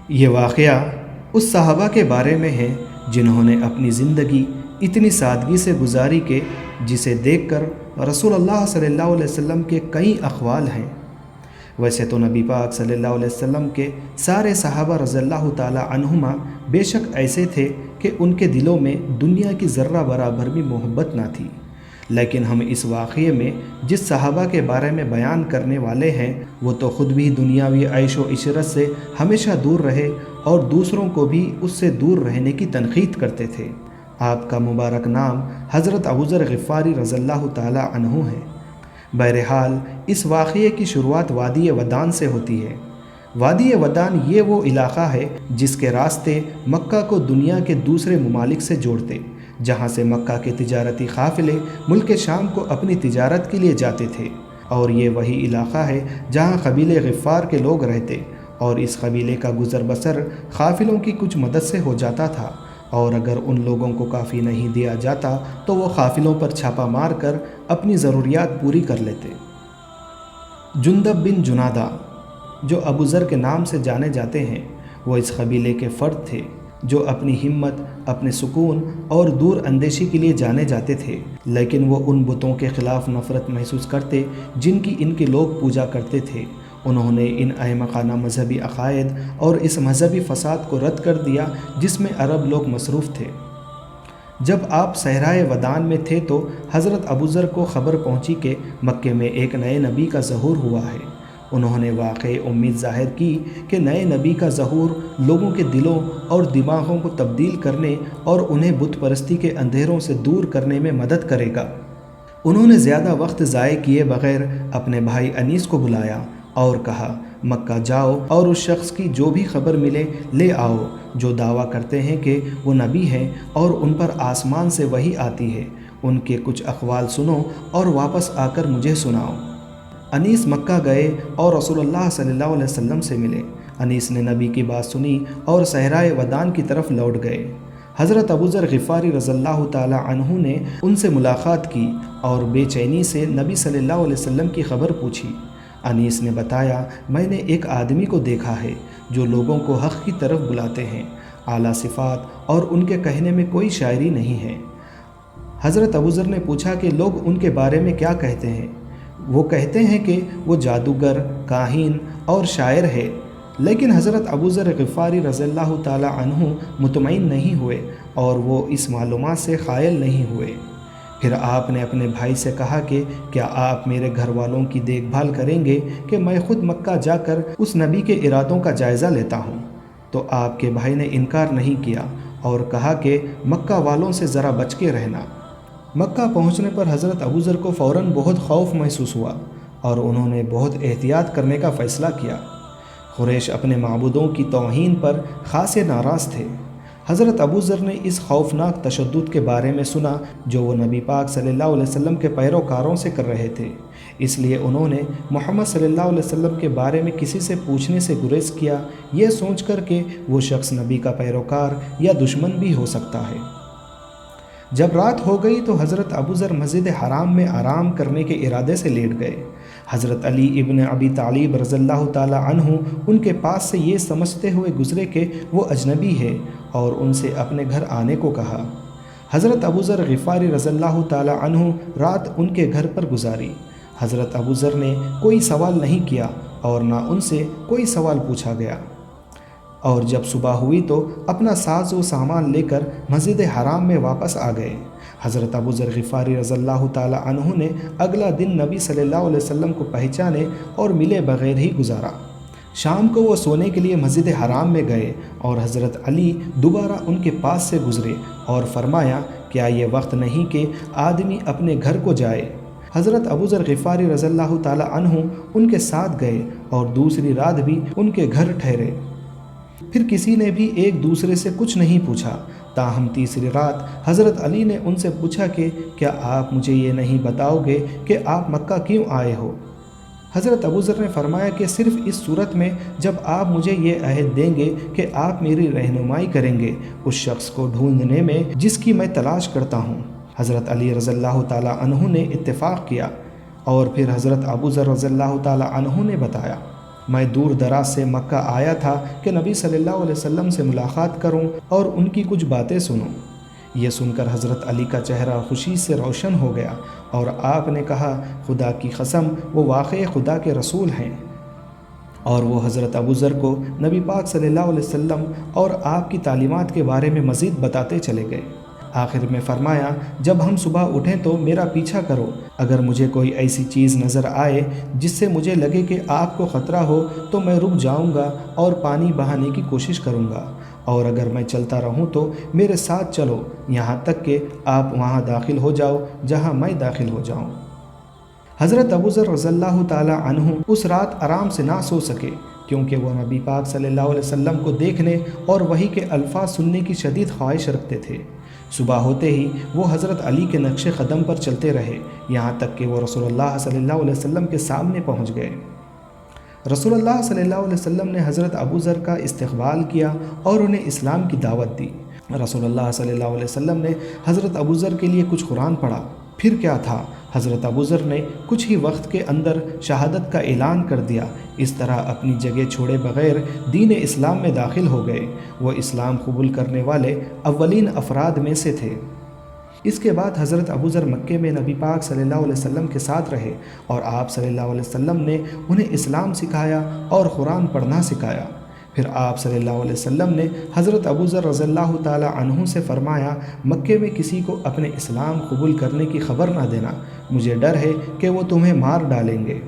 یہ واقعہ اس صحابہ کے بارے میں ہے جنہوں نے اپنی زندگی اتنی سادگی سے گزاری کہ جسے دیکھ کر رسول اللہ صلی اللہ علیہ وسلم کے کئی اقوال ہیں۔ ویسے تو نبی پاک صلی اللہ علیہ وسلم کے سارے صحابہ رضی اللہ تعالی عنہما بے شک ایسے تھے کہ ان کے دلوں میں دنیا کی ذرہ برابر بھی محبت نہ تھی، لیکن ہم اس واقعے میں جس صحابہ کے بارے میں بیان کرنے والے ہیں وہ تو خود بھی دنیاوی عیش و عشرت سے ہمیشہ دور رہے اور دوسروں کو بھی اس سے دور رہنے کی تنقید کرتے تھے۔ آپ کا مبارک نام حضرت ابوذر غفاری رضی اللہ تعالی عنہ ہے۔ بہرحال اس واقعے کی شروعات وادی ودان سے ہوتی ہے۔ وادی ودان یہ وہ علاقہ ہے جس کے راستے مکہ کو دنیا کے دوسرے ممالک سے جوڑتے، جہاں سے مکہ کے تجارتی قافلے ملک شام کو اپنی تجارت کے لیے جاتے تھے، اور یہ وہی علاقہ ہے جہاں قبیلے غفار کے لوگ رہتے، اور اس قبیلے کا گزر بسر قافلوں کی کچھ مدد سے ہو جاتا تھا، اور اگر ان لوگوں کو کافی نہیں دیا جاتا تو وہ قافلوں پر چھاپا مار کر اپنی ضروریات پوری کر لیتے۔ جندب بن جنادہ جو ابوذر کے نام سے جانے جاتے ہیں، وہ اس قبیلے کے فرد تھے جو اپنی ہمت، اپنے سکون اور دور اندیشی کے لیے جانے جاتے تھے، لیکن وہ ان بتوں کے خلاف نفرت محسوس کرتے جن کی ان کے لوگ پوجا کرتے تھے۔ انہوں نے ان احمقانہ مذہبی عقائد اور اس مذہبی فساد کو رد کر دیا جس میں عرب لوگ مصروف تھے۔ جب آپ صحرائے ودان میں تھے تو حضرت ابوذر کو خبر پہنچی کہ مکے میں ایک نئے نبی کا ظہور ہوا ہے۔ انہوں نے واقعی امید ظاہر کی کہ نئے نبی کا ظہور لوگوں کے دلوں اور دماغوں کو تبدیل کرنے اور انہیں بت پرستی کے اندھیروں سے دور کرنے میں مدد کرے گا۔ انہوں نے زیادہ وقت ضائع کیے بغیر اپنے بھائی انیس کو بلایا اور کہا، مکہ جاؤ اور اس شخص کی جو بھی خبر ملے لے آؤ جو دعویٰ کرتے ہیں کہ وہ نبی ہیں اور ان پر آسمان سے وحی آتی ہے۔ ان کے کچھ اقوال سنو اور واپس آ کر مجھے سناؤ۔ انیس مکہ گئے اور رسول اللہ صلی اللہ علیہ وسلم سے ملے۔ انیس نے نبی کی بات سنی اور صحرائے ودان کی طرف لوٹ گئے۔ حضرت ابوذر غفاری رضی اللہ تعالی عنہ نے ان سے ملاقات کی اور بے چینی سے نبی صلی اللہ علیہ وسلم کی خبر پوچھی۔ انیس نے بتایا، میں نے ایک آدمی کو دیکھا ہے جو لوگوں کو حق کی طرف بلاتے ہیں، اعلیٰ صفات اور ان کے کہنے میں کوئی شاعری نہیں ہے۔ حضرت ابوذر نے پوچھا کہ لوگ ان کے بارے میں کیا کہتے ہیں؟ وہ کہتے ہیں کہ وہ جادوگر، کاہن اور شاعر ہے، لیکن حضرت ابوذر غفاری رضی اللہ تعالی عنہ مطمئن نہیں ہوئے اور وہ اس معلومات سے قائل نہیں ہوئے۔ پھر آپ نے اپنے بھائی سے کہا کہ کیا آپ میرے گھر والوں کی دیکھ بھال کریں گے کہ میں خود مکہ جا کر اس نبی کے ارادوں کا جائزہ لیتا ہوں؟ تو آپ کے بھائی نے انکار نہیں کیا اور کہا کہ مکہ والوں سے ذرا بچ کے رہنا۔ مکہ پہنچنے پر حضرت ابوذر کو فوراً بہت خوف محسوس ہوا اور انہوں نے بہت احتیاط کرنے کا فیصلہ کیا۔ قریش اپنے معبودوں کی توہین پر خاصے ناراض تھے۔ حضرت ابوذر نے اس خوفناک تشدد کے بارے میں سنا جو وہ نبی پاک صلی اللہ علیہ وسلم کے پیروکاروں سے کر رہے تھے، اس لیے انہوں نے محمد صلی اللہ علیہ وسلم کے بارے میں کسی سے پوچھنے سے گریز کیا، یہ سوچ کر کہ وہ شخص نبی کا پیروکار یا دشمن بھی ہو سکتا ہے۔ جب رات ہو گئی تو حضرت ابوذر مسجد حرام میں آرام کرنے کے ارادے سے لیٹ گئے۔ حضرت علی ابن ابی طالب رضی اللہ تعالی عنہ ان کے پاس سے یہ سمجھتے ہوئے گزرے کہ وہ اجنبی ہے اور ان سے اپنے گھر آنے کو کہا۔ حضرت ابوذر غفاری رضی اللہ تعالی عنہ رات ان کے گھر پر گزاری۔ حضرت ابوذر نے کوئی سوال نہیں کیا اور نہ ان سے کوئی سوال پوچھا گیا، اور جب صبح ہوئی تو اپنا ساز و سامان لے کر مسجد حرام میں واپس آ گئے۔ حضرت ابوذر غفاری رضی اللہ تعالی عنہ نے اگلا دن نبی صلی اللہ علیہ وسلم کو پہچانے اور ملے بغیر ہی گزارا۔ شام کو وہ سونے کے لیے مسجد حرام میں گئے اور حضرت علی دوبارہ ان کے پاس سے گزرے اور فرمایا، کیا یہ وقت نہیں کہ آدمی اپنے گھر کو جائے؟ حضرت ابوذر غفاری رضی اللہ تعالی عنہ ان کے ساتھ گئے اور دوسری رات بھی ان کے گھر ٹھہرے۔ پھر کسی نے بھی ایک دوسرے سے کچھ نہیں پوچھا، تاہم تیسری رات حضرت علی نے ان سے پوچھا کہ کیا آپ مجھے یہ نہیں بتاؤ گے کہ آپ مکہ کیوں آئے ہو؟ حضرت ابوذر نے فرمایا کہ صرف اس صورت میں جب آپ مجھے یہ عہد دیں گے کہ آپ میری رہنمائی کریں گے اس شخص کو ڈھونڈنے میں جس کی میں تلاش کرتا ہوں۔ حضرت علی رضی اللہ تعالی عنہ نے اتفاق کیا اور پھر حضرت ابوذر رضی اللہ تعالی عنہ نے بتایا۔ میں دور دراز سے مکہ آیا تھا کہ نبی صلی اللہ علیہ وسلم سے ملاقات کروں اور ان کی کچھ باتیں سنوں۔ یہ سن کر حضرت علی کا چہرہ خوشی سے روشن ہو گیا اور آپ نے کہا، خدا کی قسم وہ واقعی خدا کے رسول ہیں۔ اور وہ حضرت ابو ذر کو نبی پاک صلی اللہ علیہ وسلم اور آپ کی تعلیمات کے بارے میں مزید بتاتے چلے گئے۔ آخر میں فرمایا، جب ہم صبح اٹھیں تو میرا پیچھا کرو، اگر مجھے کوئی ایسی چیز نظر آئے جس سے مجھے لگے کہ آپ کو خطرہ ہو تو میں رک جاؤں گا اور پانی بہانے کی کوشش کروں گا، اور اگر میں چلتا رہوں تو میرے ساتھ چلو یہاں تک کہ آپ وہاں داخل ہو جاؤ جہاں میں داخل ہو جاؤں۔ حضرت ابو ذر رضی اللہ تعالی عنہ اس رات آرام سے نہ سو سکے، کیونکہ وہ نبی پاک صلی اللہ علیہ وسلم کو دیکھنے اور وحی کے الفاظ سننے کی شدید خواہش رکھتے تھے۔ صبح ہوتے ہی وہ حضرت علی کے نقش قدم پر چلتے رہے، یہاں تک کہ وہ رسول اللہ صلی اللہ علیہ وسلم کے سامنے پہنچ گئے۔ رسول اللہ صلی اللہ علیہ وسلم نے حضرت ابو ذر کا استقبال کیا اور انہیں اسلام کی دعوت دی۔ رسول اللہ صلی اللہ علیہ وسلم نے حضرت ابو ذر کے لیے کچھ قرآن پڑھا۔ پھر کیا تھا، حضرت ابو ذر نے کچھ ہی وقت کے اندر شہادت کا اعلان کر دیا۔ اس طرح اپنی جگہ چھوڑے بغیر دین اسلام میں داخل ہو گئے۔ وہ اسلام قبول کرنے والے اولین افراد میں سے تھے۔ اس کے بعد حضرت ابو ذر مکے میں نبی پاک صلی اللہ علیہ وسلم کے ساتھ رہے اور آپ صلی اللہ علیہ وسلم نے انہیں اسلام سکھایا اور قرآن پڑھنا سکھایا۔ پھر آپ صلی اللہ علیہ وسلم نے حضرت ابو ذر رضی اللہ تعالی عنہ سے فرمایا، مکے میں کسی کو اپنے اسلام قبول کرنے کی خبر نہ دینا، مجھے ڈر ہے کہ وہ تمہیں مار ڈالیں گے۔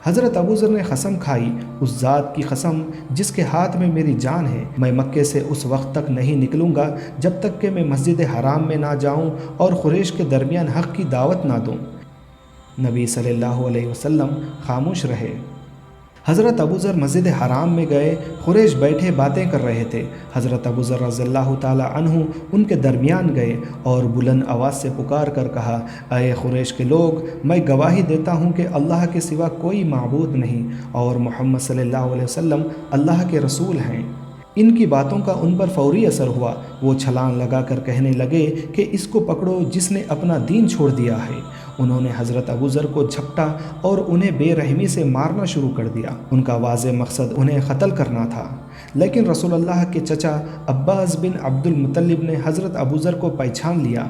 حضرت ابو ذر نے قسم کھائی، اس ذات کی قسم جس کے ہاتھ میں میری جان ہے، میں مکے سے اس وقت تک نہیں نکلوں گا جب تک کہ میں مسجد حرام میں نہ جاؤں اور قریش کے درمیان حق کی دعوت نہ دوں۔ نبی صلی اللہ علیہ وسلم خاموش رہے۔ حضرت ابو ذر مسجد حرام میں گئے، قریش بیٹھے باتیں کر رہے تھے۔ حضرت ابو ذر رضی اللہ تعالی عنہ ان کے درمیان گئے اور بلند آواز سے پکار کر کہا، اے قریش کے لوگ، میں گواہی دیتا ہوں کہ اللہ کے سوا کوئی معبود نہیں اور محمد صلی اللہ علیہ وسلم اللہ کے رسول ہیں۔ ان کی باتوں کا ان پر فوری اثر ہوا۔ وہ چھلانگ لگا کر کہنے لگے کہ اس کو پکڑو جس نے اپنا دین چھوڑ دیا ہے۔ انہوں نے حضرت ابو ذر کو جھپٹا اور انہیں بے رحمی سے مارنا شروع کر دیا۔ ان کا واضح مقصد انہیں قتل کرنا تھا، لیکن رسول اللہ کے چچا عباس بن عبد المطلب نے حضرت ابو ذر کو پہچان لیا۔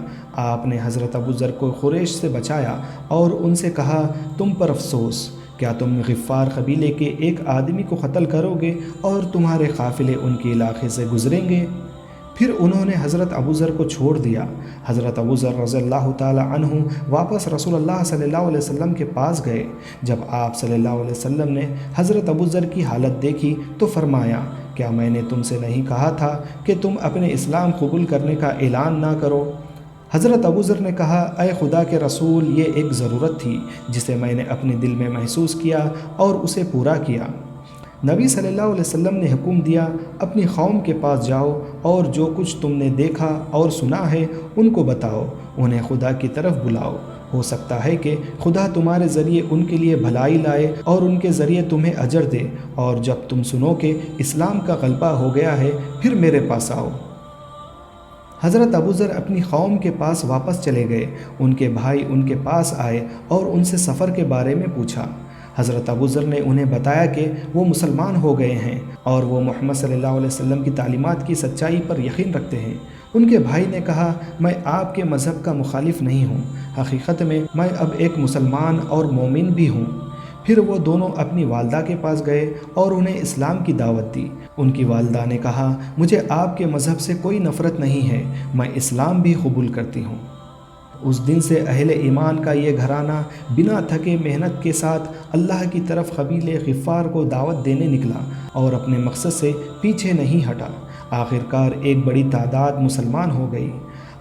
آپ نے حضرت ابو ذر کو قریش سے بچایا اور ان سے کہا، تم پر افسوس، کیا تم غفار قبیلے کے ایک آدمی کو قتل کرو گے اور تمہارے قافلے ان کے علاقے سے گزریں گے؟ پھر انہوں نے حضرت ابو ذر کو چھوڑ دیا۔ حضرت ابو ذر رضی اللہ تعالی عنہ واپس رسول اللہ صلی اللہ علیہ وسلم کے پاس گئے۔ جب آپ صلی اللہ علیہ وسلم نے حضرت ابو ذر کی حالت دیکھی تو فرمایا، کیا میں نے تم سے نہیں کہا تھا کہ تم اپنے اسلام قبول کرنے کا اعلان نہ کرو؟ حضرت ابو ذر نے کہا، اے خدا کے رسول، یہ ایک ضرورت تھی جسے میں نے اپنے دل میں محسوس کیا اور اسے پورا کیا۔ نبی صلی اللہ علیہ وسلم نے حکم دیا، اپنی قوم کے پاس جاؤ اور جو کچھ تم نے دیکھا اور سنا ہے ان کو بتاؤ، انہیں خدا کی طرف بلاؤ۔ ہو سکتا ہے کہ خدا تمہارے ذریعے ان کے لیے بھلائی لائے اور ان کے ذریعے تمہیں اجر دے، اور جب تم سنو کہ اسلام کا غلبہ ہو گیا ہے پھر میرے پاس آؤ۔ حضرت ابو ذر اپنی قوم کے پاس واپس چلے گئے۔ ان کے بھائی ان کے پاس آئے اور ان سے سفر کے بارے میں پوچھا۔ حضرت ابو ذر نے انہیں بتایا کہ وہ مسلمان ہو گئے ہیں اور وہ محمد صلی اللہ علیہ وسلم کی تعلیمات کی سچائی پر یقین رکھتے ہیں۔ ان کے بھائی نے کہا، میں آپ کے مذہب کا مخالف نہیں ہوں، حقیقت میں میں اب ایک مسلمان اور مومن بھی ہوں۔ پھر وہ دونوں اپنی والدہ کے پاس گئے اور انہیں اسلام کی دعوت دی۔ ان کی والدہ نے کہا، مجھے آپ کے مذہب سے کوئی نفرت نہیں ہے، میں اسلام بھی قبول کرتی ہوں۔ اس دن سے اہل ایمان کا یہ گھرانہ بنا تھکے محنت کے ساتھ اللہ کی طرف قبیلے غفار کو دعوت دینے نکلا اور اپنے مقصد سے پیچھے نہیں ہٹا۔ آخرکار ایک بڑی تعداد مسلمان ہو گئی۔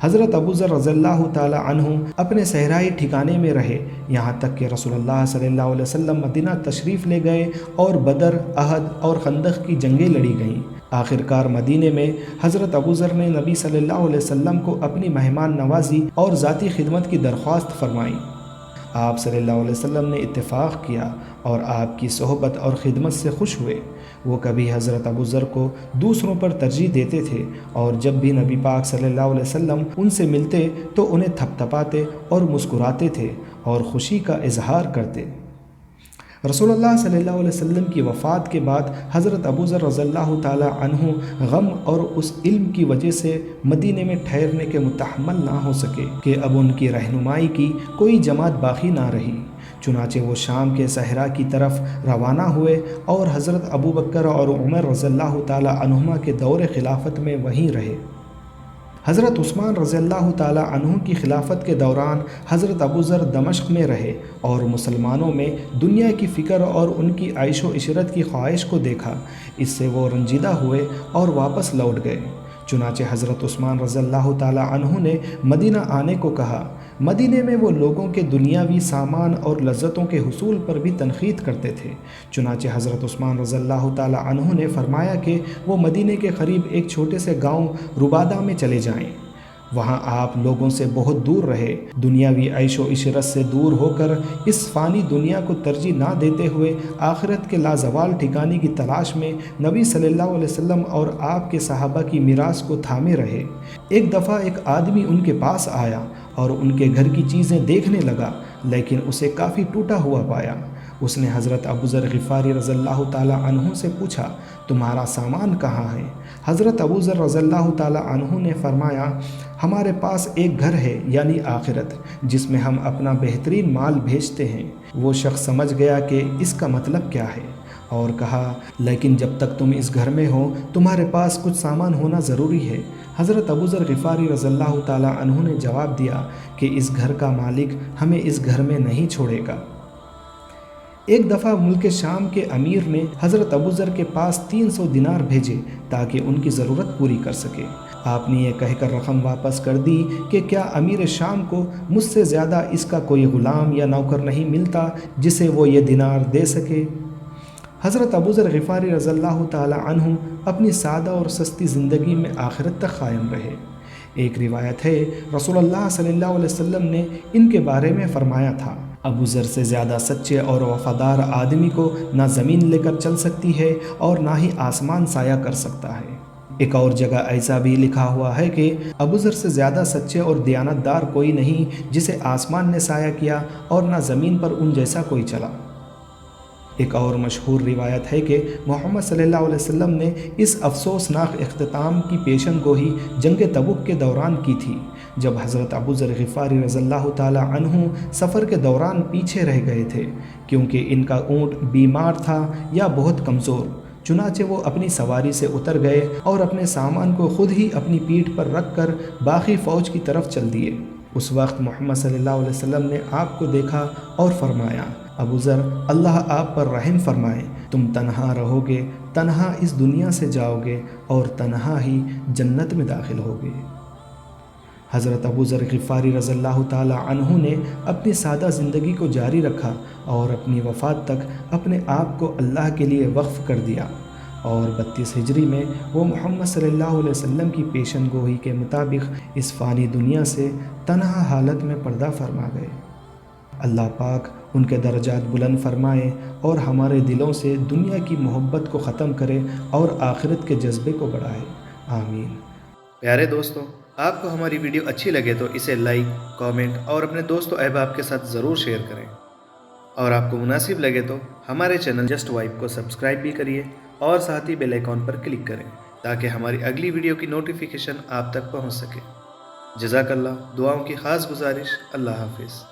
حضرت ابو ذر رضی اللہ تعالی عنہ اپنے صحرائی ٹھکانے میں رہے، یہاں تک کہ رسول اللہ صلی اللہ علیہ وسلم مدینہ تشریف لے گئے اور بدر، احد اور خندق کی جنگیں لڑی گئیں۔ آخرکار مدینے میں حضرت ابو ذر نے نبی صلی اللہ علیہ وسلم کو اپنی مہمان نوازی اور ذاتی خدمت کی درخواست فرمائی۔ آپ صلی اللہ علیہ وسلم نے اتفاق کیا اور آپ کی صحبت اور خدمت سے خوش ہوئے۔ وہ کبھی حضرت ابو ذر کو دوسروں پر ترجیح دیتے تھے اور جب بھی نبی پاک صلی اللہ علیہ وسلم ان سے ملتے تو انہیں تھپتھپاتے اور مسکراتے تھے اور خوشی کا اظہار کرتے۔ رسول اللہ صلی اللہ علیہ وسلم کی وفات کے بعد حضرت ابو ذر رضی اللہ تعالیٰ عنہ غم اور اس علم کی وجہ سے مدینے میں ٹھہرنے کے متحمل نہ ہو سکے کہ اب ان کی رہنمائی کی کوئی جماعت باقی نہ رہی۔ چنانچہ وہ شام کے صحرا کی طرف روانہ ہوئے اور حضرت ابو بکر اور عمر رضی اللہ تعالیٰ عنہما کے دور خلافت میں وہیں رہے۔ حضرت عثمان رضی اللہ تعالیٰ عنہ کی خلافت کے دوران حضرت ابو ذر دمشق میں رہے اور مسلمانوں میں دنیا کی فکر اور ان کی عیش و عشرت کی خواہش کو دیکھا۔ اس سے وہ رنجیدہ ہوئے اور واپس لوٹ گئے۔ چنانچہ حضرت عثمان رضی اللہ تعالیٰ عنہ نے مدینہ آنے کو کہا۔ مدینے میں وہ لوگوں کے دنیاوی سامان اور لذتوں کے حصول پر بھی تنقید کرتے تھے۔ چنانچہ حضرت عثمان رضی اللہ تعالیٰ عنہ نے فرمایا کہ وہ مدینے کے قریب ایک چھوٹے سے گاؤں ربادہ میں چلے جائیں۔ وہاں آپ لوگوں سے بہت دور رہے، دنیاوی عیش و عشرت سے دور ہو کر اس فانی دنیا کو ترجیح نہ دیتے ہوئے آخرت کے لازوال ٹھکانے کی تلاش میں نبی صلی اللہ علیہ وسلم اور آپ کے صحابہ کی میراث کو تھامے رہے۔ ایک دفعہ ایک آدمی ان کے پاس آیا اور ان کے گھر کی چیزیں دیکھنے لگا، لیکن اسے کافی ٹوٹا ہوا پایا۔ اس نے حضرت ابو ذر غفاری رضی اللہ تعالیٰ عنہ سے پوچھا، تمہارا سامان کہاں ہے؟ حضرت ابو ذر رضی اللہ تعالیٰ عنہ نے فرمایا، ہمارے پاس ایک گھر ہے یعنی آخرت، جس میں ہم اپنا بہترین مال بھیجتے ہیں۔ وہ شخص سمجھ گیا کہ اس کا مطلب کیا ہے اور کہا، لیکن جب تک تم اس گھر میں ہو تمہارے پاس کچھ سامان ہونا ضروری ہے۔ حضرت ابو ذر غفاری رضی اللہ تعالیٰ عنہ نے جواب دیا کہ اس گھر کا مالک ہمیں اس گھر میں نہیں چھوڑے گا۔ ایک دفعہ ملک شام کے امیر نے حضرت ابو ذر کے پاس 300 دینار بھیجے تاکہ ان کی ضرورت پوری کر سکے۔ آپ نے یہ کہہ کر رقم واپس کر دی کہ کیا امیر شام کو مجھ سے زیادہ اس کا کوئی غلام یا نوکر نہیں ملتا جسے وہ یہ دینار دے سکے؟ حضرت ابو ذر غفاری رضی اللہ تعالیٰ عنہ اپنی سادہ اور سستی زندگی میں آخرت تک قائم رہے۔ ایک روایت ہے رسول اللہ صلی اللہ علیہ وسلم نے ان کے بارے میں فرمایا تھا، ابو ذر سے زیادہ سچے اور وفادار آدمی کو نہ زمین لے کر چل سکتی ہے اور نہ ہی آسمان سایہ کر سکتا ہے۔ ایک اور جگہ ایسا بھی لکھا ہوا ہے کہ ابو ذر سے زیادہ سچے اور دیانتدار کوئی نہیں جسے آسمان نے سایہ کیا اور نہ زمین پر ان جیسا کوئی چلا۔ ایک اور مشہور روایت ہے کہ محمد صلی اللہ علیہ وسلم نے اس افسوسناک اختتام کی پیشن گوئی جنگ تبوک کے دوران کی تھی، جب حضرت ابو ذر غفاری رضی اللہ تعالیٰ عنہ سفر کے دوران پیچھے رہ گئے تھے کیونکہ ان کا اونٹ بیمار تھا یا بہت کمزور۔ چنانچہ وہ اپنی سواری سے اتر گئے اور اپنے سامان کو خود ہی اپنی پیٹھ پر رکھ کر باقی فوج کی طرف چل دیے۔ اس وقت محمد صلی اللہ علیہ وسلم نے آپ کو دیکھا اور فرمایا، ابو ذر اللہ آپ پر رحم فرمائے، تم تنہا رہو گے، تنہا اس دنیا سے جاؤ گے اور تنہا ہی جنت میں داخل ہوگے۔ حضرت ابو ذر غفاری رضی اللہ تعالیٰ عنہ نے اپنی سادہ زندگی کو جاری رکھا اور اپنی وفات تک اپنے آپ کو اللہ کے لیے وقف کر دیا، اور 32 ہجری میں وہ محمد صلی اللہ علیہ وسلم کی پیشن گوئی کے مطابق اس فانی دنیا سے تنہا حالت میں پردہ فرما گئے۔ اللہ پاک ان کے درجات بلند فرمائے اور ہمارے دلوں سے دنیا کی محبت کو ختم کرے اور آخرت کے جذبے کو بڑھائے، آمین۔ پیارے دوستوں، آپ کو ہماری ویڈیو اچھی لگے تو اسے لائک، کامنٹ اور اپنے دوست و احباب کے ساتھ ضرور شیئر کریں، اور آپ کو مناسب لگے تو ہمارے چینل جسٹ وائب کو سبسکرائب بھی کریے اور ساتھ ہی بیل آئیکن پر کلک کریں تاکہ ہماری اگلی ویڈیو کی نوٹیفیکیشن آپ تک پہنچ سکے۔ جزاک اللہ، دعاؤں کی خاص گزارش۔ اللہ حافظ۔